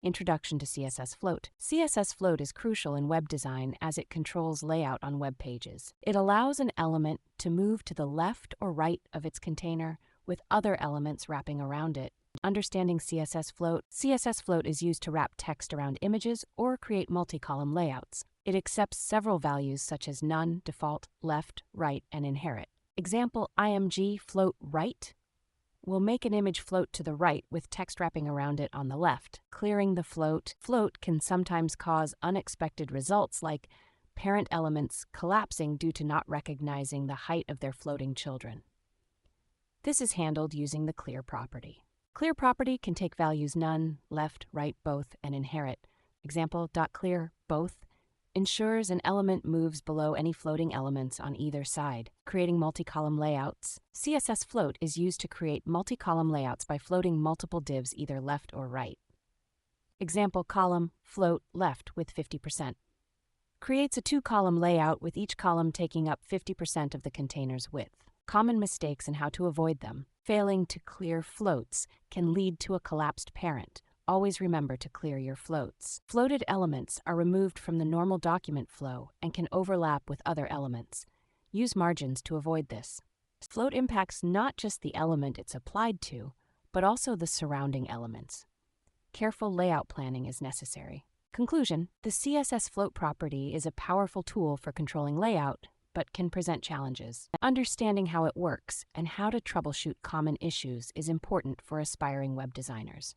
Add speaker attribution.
Speaker 1: Introduction to CSS Float. CSS Float is crucial in web design as it controls layout on web pages. It allows an element to move to the left or right of its container with other elements wrapping around it. Understanding CSS Float. CSS Float is used to wrap text around images or create multi-column layouts. It accepts several values such as none, default, left, right, and inherit. Example img float right will make an image float to the right with text wrapping around it on the left. Clearing the float. Float can sometimes cause unexpected results like parent elements collapsing due to not recognizing the height of their floating children. This is handled using the clear property. Clear property can take values none, left, right, both, and inherit. Example .clear both ensures an element moves below any floating elements on either side. Creating multi-column layouts. CSS Float is used to create multi-column layouts by floating multiple divs either left or right. Example column float left with 50%. Creates a two-column layout with each column taking up 50% of the container's width. Common mistakes and how to avoid them. Failing to clear floats can lead to a collapsed parent. Always remember to clear your floats. Floated elements are removed from the normal document flow and can overlap with other elements. Use margins to avoid this. Float impacts not just the element it's applied to, but also the surrounding elements. Careful layout planning is necessary. Conclusion: the CSS Float property is a powerful tool for controlling layout, but can present challenges. Understanding how it works and how to troubleshoot common issues is important for aspiring web designers.